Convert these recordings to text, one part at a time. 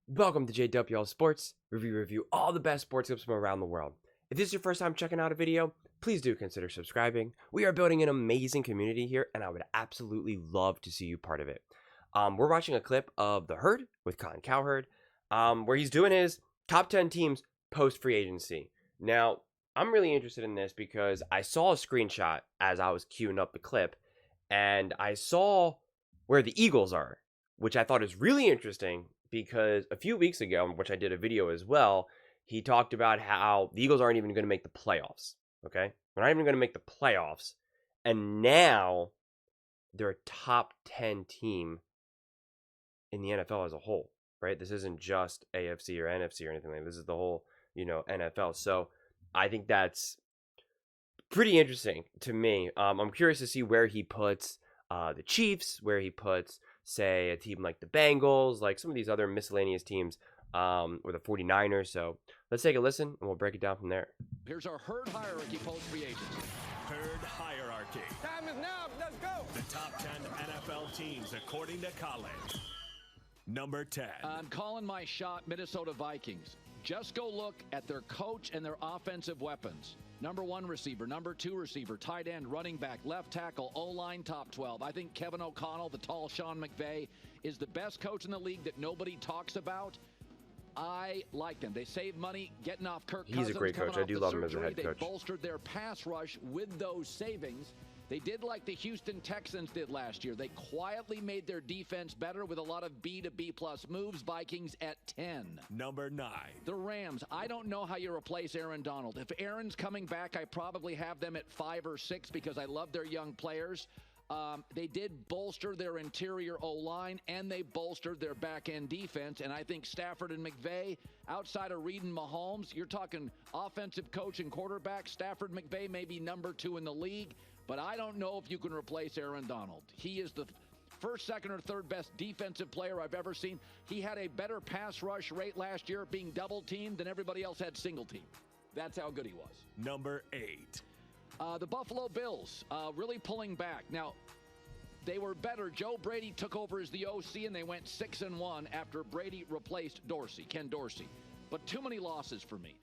Welcome to JWL Sports, where we review all the best sports clips from around the world. If this is your first time checking out a video, please do consider subscribing. We are building an amazing community here, and I would absolutely love to see you part of it. We're watching a clip of The Herd with Colin Cowherd, where he's doing his top 10 teams post-free agency. Now, I'm really interested in this because I saw a screenshot as I was queuing up the clip, and I saw where the Eagles are, which I thought is really interesting because a few weeks ago, which I did a video as well, he talked about how the Eagles aren't even going to make the playoffs, okay? They're not even going to make the playoffs, and now they're a top 10 team in the NFL as a whole, right? This isn't just AFC or NFC or anything like that. This is the whole, NFL. So I think that's pretty interesting to me. I'm curious to see where he puts the Chiefs, where he puts, say, a team like the Bengals, like some of these other miscellaneous teams, or the 49ers. So let's take a listen, and we'll break it down from there. Here's our herd hierarchy post-free agency. Herd hierarchy. Time is now. Let's go. The top 10 NFL teams according to Colin. Number 10. I'm calling my shot Minnesota Vikings. Just go look at their coach and their offensive weapons. Number 1 receiver, number 2 receiver, tight end, running back, left tackle, O-line, top 12. I think Kevin O'Connell, the tall Sean McVay, is the best coach in the league that nobody talks about. I like them. They save money getting off Kirk Cousins. He's a great coach. I do love him as a head coach. They bolstered their pass rush with those savings. They did like the Houston Texans did last year. They quietly made their defense better with a lot of B to B plus moves. Vikings at 10. Number 9. The Rams. I don't know how you replace Aaron Donald. If Aaron's coming back, I probably have them at 5 or 6 because I love their young players. They did bolster their interior O-line, and they bolstered their back-end defense. And I think Stafford and McVay, outside of Reed and Mahomes, you're talking offensive coach and quarterback. Stafford, McVay may be number 2 in the league. But I don't know if you can replace Aaron Donald. He is the first, second, or third best defensive player I've ever seen. He had a better pass rush rate last year being double-teamed than everybody else had single-teamed. That's how good he was. Number 8. The Buffalo Bills really pulling back. Now, they were better. Joe Brady took over as the OC, and they went 6-1 after Brady replaced Ken Dorsey. But too many losses for me.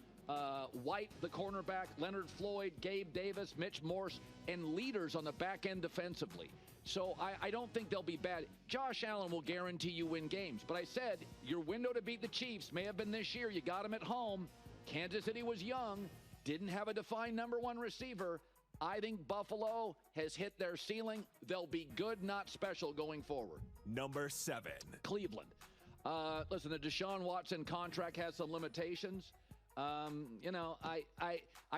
White, the cornerback, Leonard Floyd, Gabe Davis, Mitch Morse, and leaders on the back end defensively. So I don't think they'll be bad. Josh Allen will guarantee you win games. But I said your window to beat the Chiefs may have been this year. You got them at home. Kansas City was young, didn't have a defined number 1 receiver. I think Buffalo has hit their ceiling. They'll be good, not special going forward. Number 7. Cleveland. Listen, the Deshaun Watson contract has some limitations. I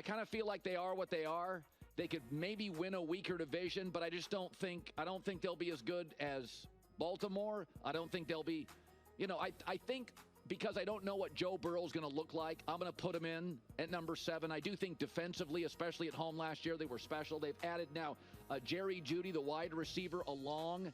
kind of feel like they are what they are. They could maybe win a weaker division, but I don't think they'll be as good as Baltimore. I don't think they'll be, I think because I don't know what Joe Burrow's going to look like, I'm going to put him in at number 7. I do think defensively, especially at home last year, they were special. They've added now Jerry Jeudy, the wide receiver, along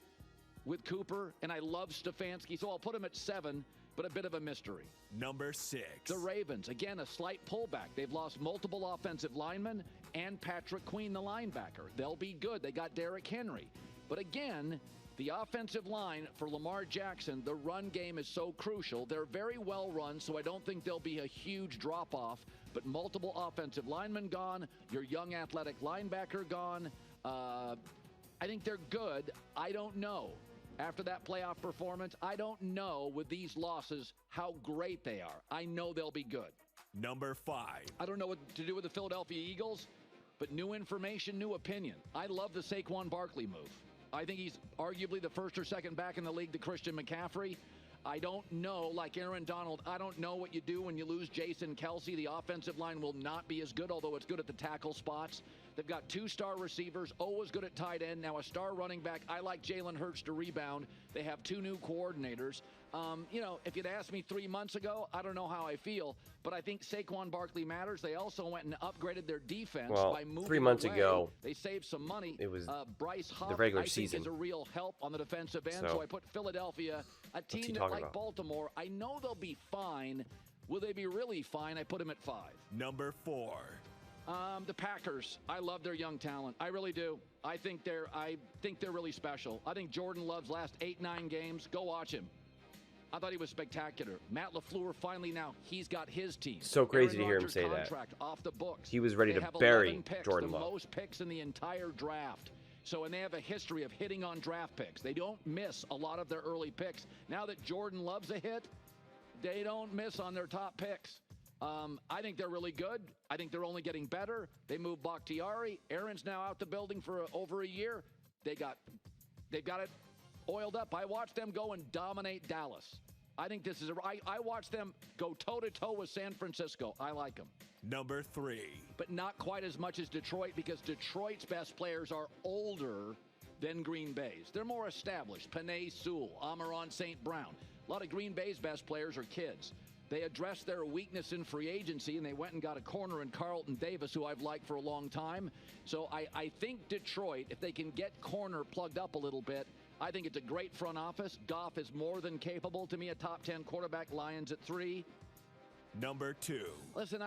with Cooper, and I love Stefanski, so I'll put him at 7. But a bit of a mystery. Number 6. The Ravens. Again, a slight pullback. They've lost multiple offensive linemen and Patrick Queen, the linebacker. They'll be good. They got Derrick Henry. But again, the offensive line for Lamar Jackson, the run game is so crucial. They're very well run, so I don't think there'll be a huge drop-off. But multiple offensive linemen gone. Your young athletic linebacker gone. I think they're good. I don't know. After that playoff performance, I don't know with these losses how great they are. I know they'll be good. Number 5. I don't know what to do with the Philadelphia Eagles, but new information, new opinion. I love the Saquon Barkley move. I think he's arguably the first or second back in the league to Christian McCaffrey. I don't know, like Aaron Donald, I don't know what you do when you lose Jason Kelsey. The offensive line will not be as good, although it's good at the tackle spots. They've got 2 star receivers, always good at tight end, now a star running back. I like Jalen Hurts to rebound. They have 2 new coordinators. If you'd asked me 3 months ago, I don't know how I feel, but I think Saquon Barkley matters. They also went and upgraded their defense by moving 3 months away. ago, they saved some money. It was Bryce Huff, the regular I season. think, is a real help on the defensive end, so I put Philadelphia, a team that like Baltimore. I know they'll be fine. Will they be really fine? I put them at 5. Number 4. The Packers. I love their young talent. I really do. I think they're really special. I think Jordan Love's last 8-9 games. Go watch him. I thought he was spectacular. Matt LaFleur finally now, he's got his team. So crazy to Aaron hear him Rodgers' say that. contract off the books. He was ready They to have bury 11 picks, Jordan the Love. most picks in the entire draft. So, and they have a history of hitting on draft picks. They don't miss a lot of their early picks. Now that Jordan Love's a hit, they don't miss on their top picks. I think they're really good. I think they're only getting better. They moved Bakhtiari. Aaron's now out the building for over a year. They've got it oiled up. I watched them go and dominate Dallas. I think this is I watched them go toe-to-toe with San Francisco. I like them. Number 3. But not quite as much as Detroit, because Detroit's best players are older than Green Bay's. They're more established. Penei Sewell, Amon St. Brown. A lot of Green Bay's best players are kids. They addressed their weakness in free agency, and they went and got a corner in Carlton Davis, who I've liked for a long time. So I think Detroit, if they can get corner plugged up a little bit, I think it's a great front office. Goff is more than capable. To me, a top 10 quarterback. Lions at 3. Number 2. Listen,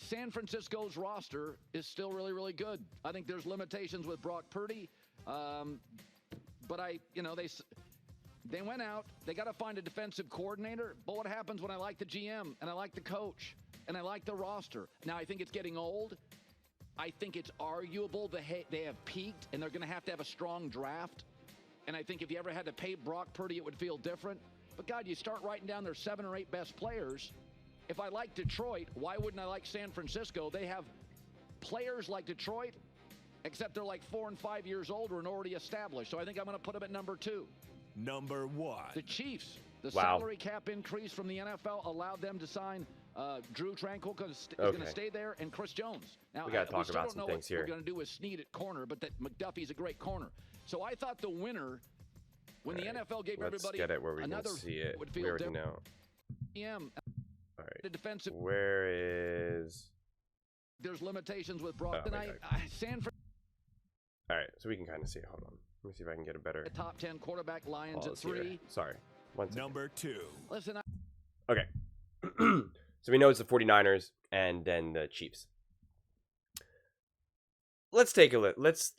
San Francisco's roster is still really, really good. I think there's limitations with Brock Purdy, but they went out. They got to find a defensive coordinator. But what happens when I like the GM and I like the coach and I like the roster? Now I think it's getting old. I think it's arguable that they have peaked and they're going to have a strong draft. And I think if you ever had to pay Brock Purdy, it would feel different. But, God, you start writing down their 7 or 8 best players. If I like Detroit, why wouldn't I like San Francisco? They have players like Detroit, except they're like 4 and 5 years older and already established. So I think I'm going to put them at number 2. Number 1. The Chiefs. The Wow. salary cap increase from the NFL allowed them to sign Drew Tranquill, because is going to stay there, and Chris Jones. Now, We got to talk still about don't some know things what here. we're going to do with Snead at corner, but that McDuffie's a great corner. So I thought the winner, when the NFL gave Let's everybody get it where we another, can see it. would We feel already different. know. All The defensive, right. Where is... there's limitations with Brock Oh, tonight. San Francisco, All right, so we can kind of see it. Hold on. Let me see if I can get a better... top 10 quarterback. Lions at pause here. 3. Sorry. One second. Number 2. Listen, Okay. So we know it's the 49ers and then the Chiefs. Let's take a look. Let's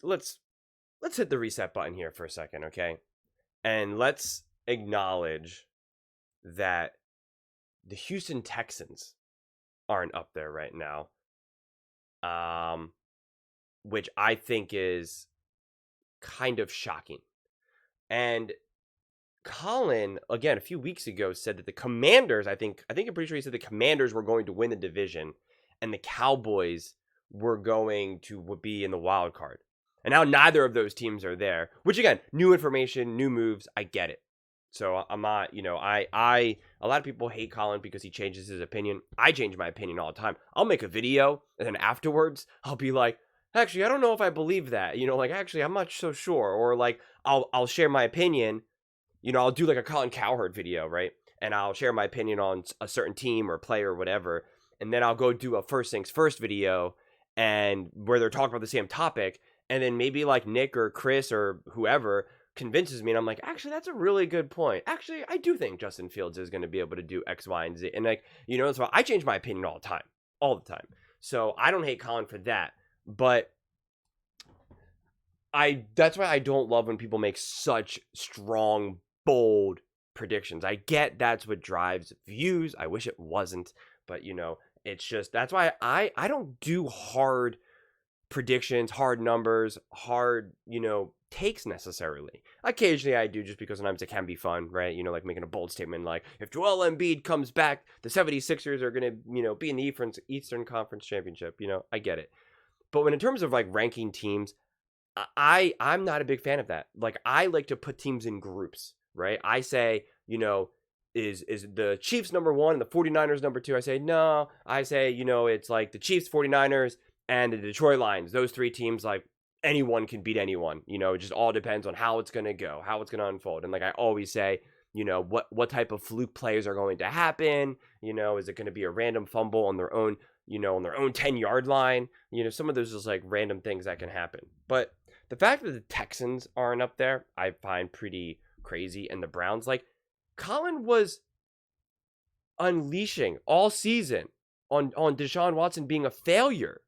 hit the reset button here for a second, okay? And let's acknowledge that the Houston Texans aren't up there right now. Which I think is kind of shocking. And Colin, again, a few weeks ago, said that the Commanders, I'm pretty sure he said the Commanders were going to win the division and the Cowboys were going to be in the wild card. And now neither of those teams are there, which again, new information, new moves. I get it. So I'm not, a lot of people hate Colin because he changes his opinion. I change my opinion all the time. I'll make a video and then afterwards I'll be like, actually, I don't know if I believe that, actually, I'm not so sure. Or like, I'll share my opinion. I'll do like a Colin Cowherd video, right? And I'll share my opinion on a certain team or player or whatever. And then I'll go do a first things first video and where they're talking about the same topic. And then maybe like Nick or Chris or whoever convinces me. And I'm like, actually, that's a really good point. Actually, I do think Justin Fields is going to be able to do X, Y, and Z. And like, so I change my opinion all the time. So I don't hate Colin for that. But that's why I don't love when people make such strong, bold predictions. I get that's what drives views. I wish it wasn't, but it's just, that's why I don't do hard predictions, hard numbers, hard, takes necessarily. Occasionally I do, just because sometimes it can be fun, right? Like making a bold statement like, if Joel Embiid comes back, the 76ers are going to, be in the Eastern Conference Championship. I get it. But when in terms of like ranking teams, I'm not a big fan of that. Like, I like to put teams in groups, right? I say, is the Chiefs number 1 and the 49ers number 2? I say, no. I say, it's like the Chiefs, 49ers, and the Detroit Lions. Those 3 teams, like, anyone can beat anyone. It just all depends on how it's going to go, how it's going to unfold. And like I always say, what type of fluke plays are going to happen? Is it going to be a random fumble on their own, on their own 10-yard line? Some of those is like random things that can happen. But the fact that the Texans aren't up there, I find pretty crazy. And the Browns, like, Colin was unleashing all season on Deshaun Watson being a failure.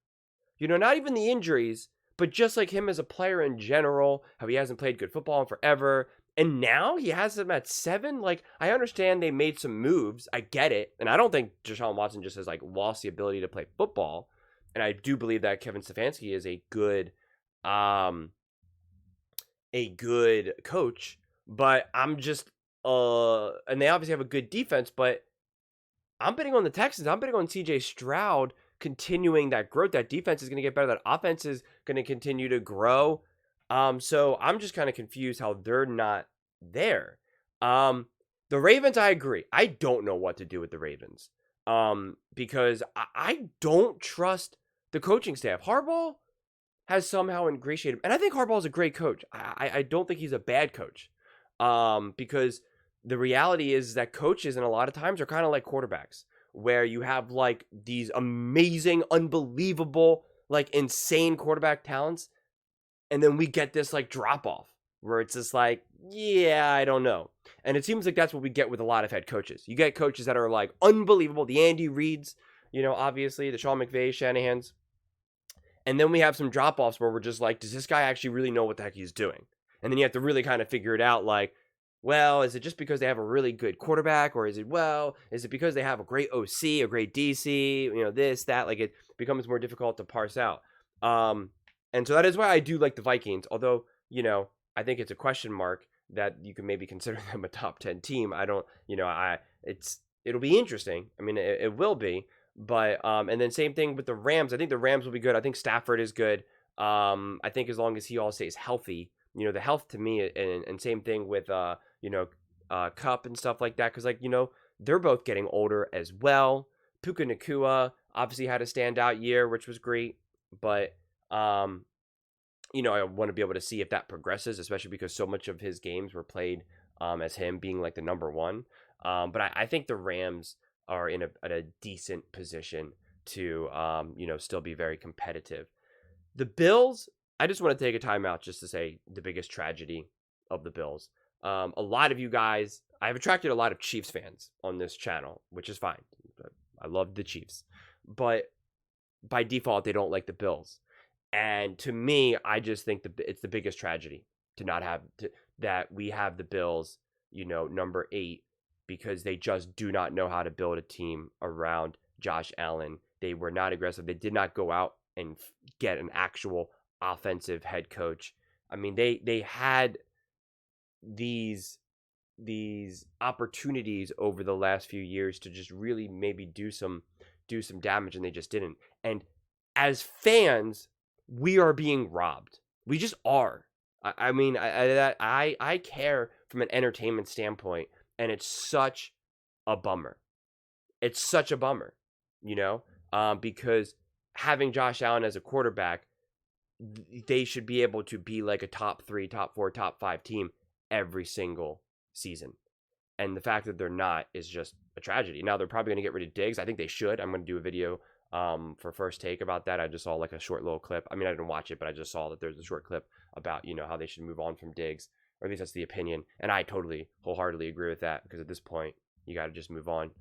Not even the injuries, but just like him as a player in general, how he hasn't played good football in forever. And now he has them at 7. Like, I understand they made some moves. I get it. And I don't think Deshaun Watson just has, like, lost the ability to play football. And I do believe that Kevin Stefanski is a good coach. But I'm just, and they obviously have a good defense, but I'm betting on the Texans. I'm betting on CJ Stroud continuing that growth. That defense is going to get better. That offense is going to continue to grow. So I'm just kind of confused how they're not there. The Ravens, I agree. I don't know what to do with the Ravens. Because I don't trust the coaching staff. Harbaugh has somehow ingratiated, and I think Harbaugh is a great coach. I don't think he's a bad coach. Because the reality is that coaches, and a lot of times, are kind of like quarterbacks, where you have like these amazing, unbelievable, like insane quarterback talents. And then we get this like drop off where it's just like, yeah, I don't know. And it seems like that's what we get with a lot of head coaches. You get coaches that are like unbelievable. The Andy Reids, obviously the Sean McVay, Shanahans. And then we have some drop offs where we're just like, does this guy actually really know what the heck he's doing? And then you have to really kind of figure it out. Like, well, is it just because they have a really good quarterback, or is it because they have a great OC, a great DC, this, that? Like, it becomes more difficult to parse out. And so that is why I do like the Vikings, although, I think it's a question mark that you can maybe consider them a top 10 team. I don't, it'll be interesting. I mean, it will be, but, and then same thing with the Rams. I think the Rams will be good. I think Stafford is good. I think as long as he all stays healthy, the health to me, and same thing with, Cup and stuff like that. Cause like, they're both getting older as well. Puka Nacua obviously had a standout year, which was great, but, I want to be able to see if that progresses, especially because so much of his games were played as him being like the number one. But I think the Rams are in a decent position to, still be very competitive. The Bills, I just want to take a timeout just to say the biggest tragedy of the Bills. A lot of you guys, I've attracted a lot of Chiefs fans on this channel, which is fine. I love the Chiefs, but by default, they don't like the Bills. And to me, I just think it's the biggest tragedy to not have that we have the Bills, number 8, because they just do not know how to build a team around Josh Allen. They were not aggressive. They did not go out and get an actual offensive head coach. I mean, they had these opportunities over the last few years to just really maybe do some damage, and they just didn't. And as fans, we are being robbed. We just are. I mean, I care from an entertainment standpoint, and it's such a bummer. It's such a bummer, because having Josh Allen as a quarterback, they should be able to be like a top 3, top 4, top 5 team every single season. And the fact that they're not is just a tragedy. Now, they're probably going to get rid of Diggs. I think they should. I'm going to do a video for First Take about that. I just saw like a short little clip. I mean, I didn't watch it, but I just saw that there's a short clip about, how they should move on from Diggs, or at least that's the opinion. And I totally wholeheartedly agree with that, because at this point you got to just move on.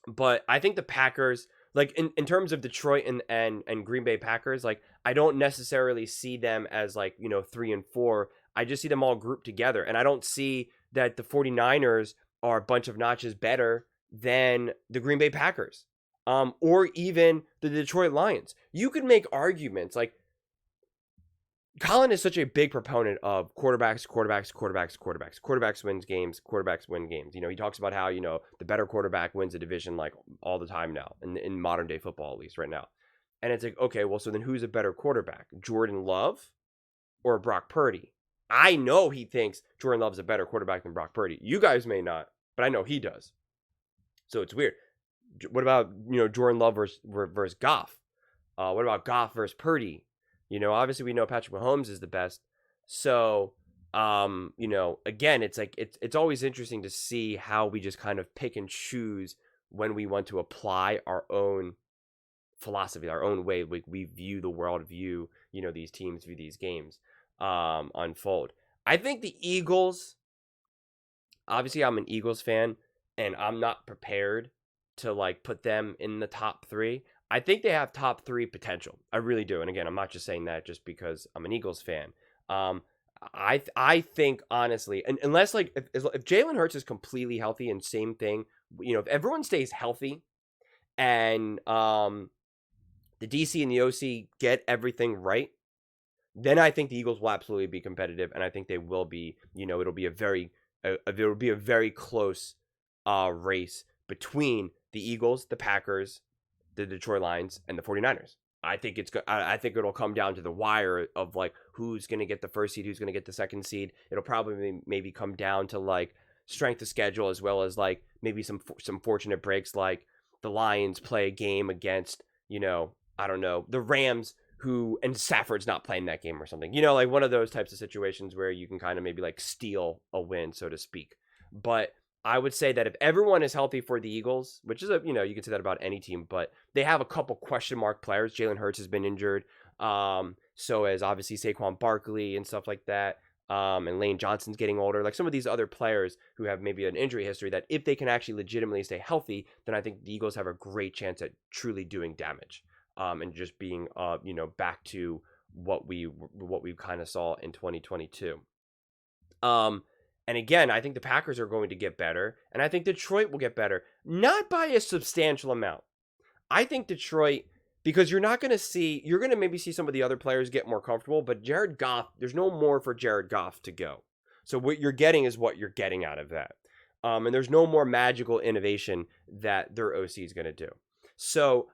But I think the Packers, like in terms of Detroit and Green Bay Packers, like I don't necessarily see them as like, 3 and 4. I just see them all grouped together. And I don't see that the 49ers are a bunch of notches better than the Green Bay Packers. Or even the Detroit Lions. You could make arguments like Colin is such a big proponent of quarterbacks. Quarterbacks wins games. Quarterbacks win games. He talks about how, the better quarterback wins a division like all the time now, in modern day football, at least right now. And it's like, okay, well, so then who's a better quarterback? Jordan Love or Brock Purdy? I know he thinks Jordan Love's a better quarterback than Brock Purdy. You guys may not, but I know he does. So it's weird. What about, Jordan Love versus Goff? What about Goff versus Purdy? Obviously we know Patrick Mahomes is the best. So, again, it's like, it's always interesting to see how we just kind of pick and choose when we want to apply our own philosophy, our own way we view the world, view, these teams, view these games, unfold. I think the Eagles, obviously I'm an Eagles fan, and I'm not prepared to like put them in the top 3. I think they have top 3 potential. I really do. And again, I'm not just saying that just because I'm an Eagles fan. I think honestly, and unless like if Jalen Hurts is completely healthy and same thing, if everyone stays healthy and the DC and the OC get everything right, then I think the Eagles will absolutely be competitive, and I think they will be. It'll be a very close race between the Eagles, the Packers, the Detroit Lions, and the 49ers. I think it'll come down to the wire of like who's going to get the first seed, who's going to get the second seed. It'll probably maybe come down to like strength of schedule, as well as like maybe some fortunate breaks, like the Lions play a game against, I don't know, the Rams, and Stafford's not playing that game or something. Like one of those types of situations where you can kind of maybe like steal a win, so to speak. But I would say that if everyone is healthy for the Eagles, which is you can say that about any team, but they have a couple question mark players. Jalen Hurts has been injured. So as obviously Saquon Barkley and stuff like that. And Lane Johnson's getting older. Like some of these other players who have maybe an injury history, that if they can actually legitimately stay healthy, then I think the Eagles have a great chance at truly doing damage. And just being, back to what we kind of saw in 2022. And again, I think the Packers are going to get better, and I think Detroit will get better, not by a substantial amount. I think Detroit, because you're going to maybe see some of the other players get more comfortable, but Jared Goff, there's no more for Jared Goff to go. So what you're getting is what you're getting out of that. And there's no more magical innovation that their OC is going to do. So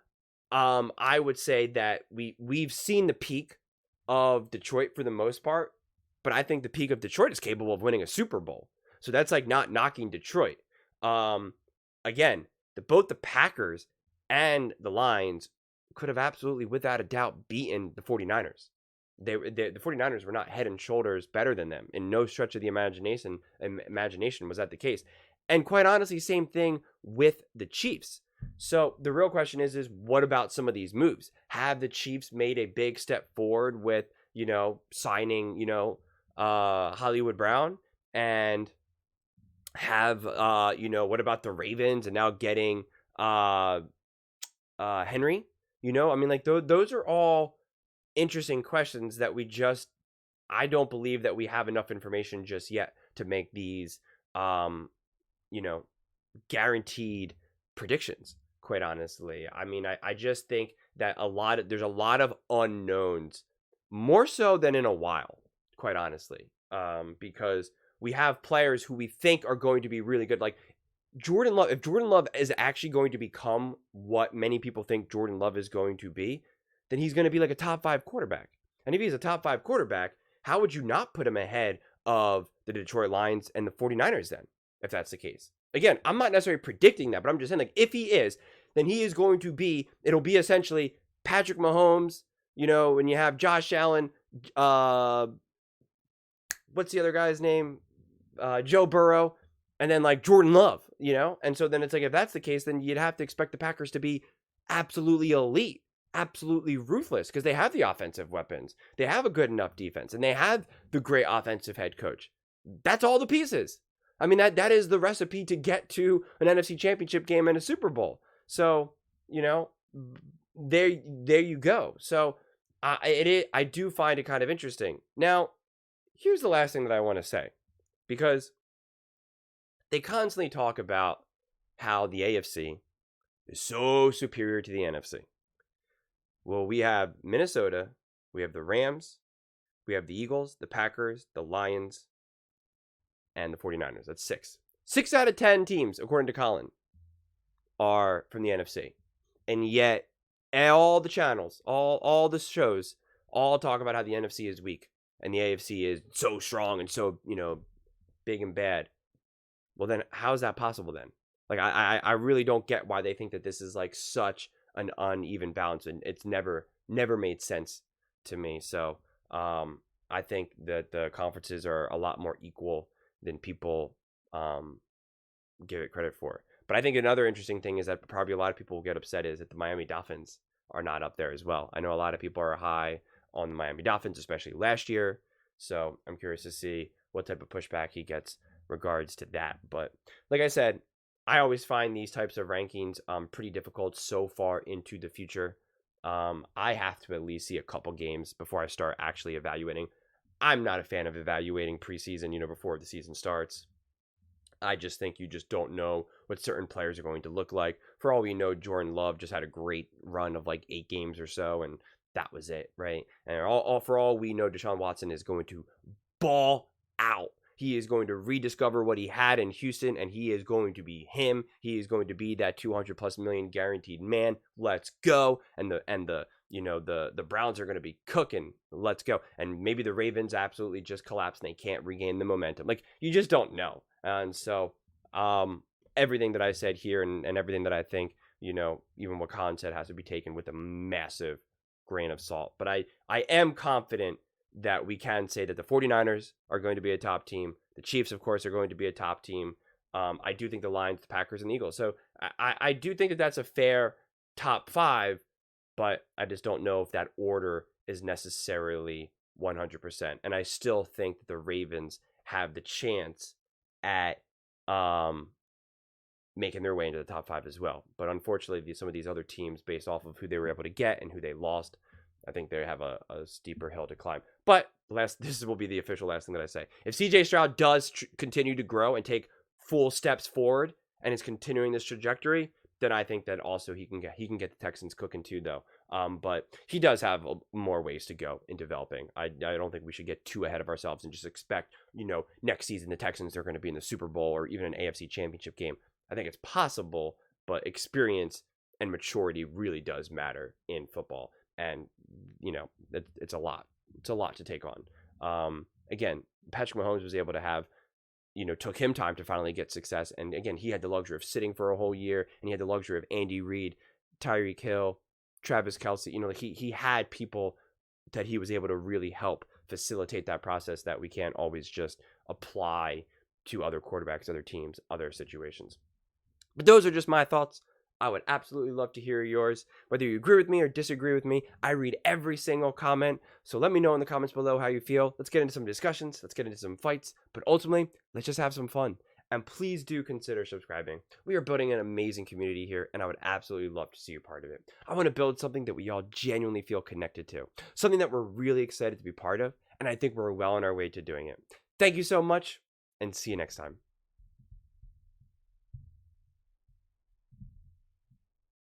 I would say that we've seen the peak of Detroit for the most part, but I think the peak of Detroit is capable of winning a Super Bowl. So that's like not knocking Detroit. Again, both the Packers and the Lions could have absolutely, without a doubt, beaten the 49ers. The 49ers were not head and shoulders better than them. In no stretch of the imagination was that the case. And quite honestly, same thing with the Chiefs. So the real question is what about some of these moves? Have the Chiefs made a big step forward with, signing, Hollywood Brown, and have, what about the Ravens and now getting Henry? Those are all interesting questions that I don't believe that we have enough information just yet to make these, guaranteed predictions, quite honestly. I just think that there's a lot of unknowns, more so than in a while, quite honestly, because we have players who we think are going to be really good, like Jordan Love. If Jordan Love is actually going to become what many people think Jordan Love is going to be, then he's going to be like a top 5 quarterback. And if he's a top 5 quarterback, how would you not put him ahead of the Detroit Lions and the 49ers then, if that's the case? Again, I'm not necessarily predicting that, but I'm just saying, like, if he is, then he is going to be, it'll be essentially Patrick Mahomes, when you have Josh Allen, what's the other guy's name? Joe Burrow, and then like Jordan Love, And so then it's like, if that's the case, then you'd have to expect the Packers to be absolutely elite, absolutely ruthless, because they have the offensive weapons. They have a good enough defense, and they have the great offensive head coach. That's all the pieces. That is the recipe to get to an NFC Championship game and a Super Bowl. So, there you go. So, I do find it kind of interesting. Now, here's the last thing that I want to say, because they constantly talk about how the AFC is so superior to the NFC. Well, we have Minnesota, we have the Rams, we have the Eagles, the Packers, the Lions, and the 49ers. That's 6. 6 out of 10 teams, according to Colin, are from the NFC. And yet, all the channels, all the shows, all talk about how the NFC is weak and the AFC is so strong and so, big and bad. Well, then how is that possible then? Like, I really don't get why they think that this is like such an uneven balance, and it's never made sense to me. So, I think that the conferences are a lot more equal than people give it credit for. But I think another interesting thing is that probably a lot of people will get upset is that the Miami Dolphins are not up there as well. I know a lot of people are high on the Miami Dolphins, especially last year. So I'm curious to see what type of pushback he gets regards to that. But like I said, I always find these types of rankings pretty difficult so far into the future. I have to at least see a couple games before I start actually evaluating. I'm not a fan of evaluating preseason, before the season starts. I just think you just don't know what certain players are going to look like. For all we know, Jordan Love just had a great run of like 8 games or so, and that was it, right? And for all we know, Deshaun Watson is going to ball out. He is going to rediscover what he had in Houston, and he is going to be him. He is going to be that 200+ million guaranteed man. Let's go. And the Browns are going to be cooking. Let's go. And maybe the Ravens absolutely just collapse and they can't regain the momentum. Like, you just don't know. And so everything that I said here and everything that I think, even what Colin said has to be taken with a massive grain of salt. But I am confident that we can say that the 49ers are going to be a top team. The Chiefs, of course, are going to be a top team. I do think the Lions, the Packers, and the Eagles. So I do think that that's a fair top 5, but I just don't know if that order is necessarily 100%. And I still think that the Ravens have the chance at making their way into the top 5 as well. But unfortunately, some of these other teams, based off of who they were able to get and who they lost, I think they have a steeper hill to climb. But this will be the official last thing that I say. If CJ Stroud does continue to grow and take full steps forward and is continuing this trajectory, then I think that also he can get the Texans cooking too, though. But he does have more ways to go in developing. I don't think we should get too ahead of ourselves and just expect, next season the Texans are going to be in the Super Bowl or even an AFC Championship game. I think it's possible, but experience and maturity really does matter in football. And, it's a lot. It's a lot to take on. Again, Patrick Mahomes was able to have, took him time to finally get success. And again, he had the luxury of sitting for a whole year, and he had the luxury of Andy Reid, Tyreek Hill, Travis Kelce. He had people that he was able to really help facilitate that process that we can't always just apply to other quarterbacks, other teams, other situations. But those are just my thoughts. I would absolutely love to hear yours. Whether you agree with me or disagree with me, I read every single comment. So let me know in the comments below how you feel. Let's get into some discussions. Let's get into some fights. But ultimately, let's just have some fun. And please do consider subscribing. We are building an amazing community here, and I would absolutely love to see you part of it. I want to build something that we all genuinely feel connected to. Something that we're really excited to be part of, and I think we're well on our way to doing it. Thank you so much, and see you next time.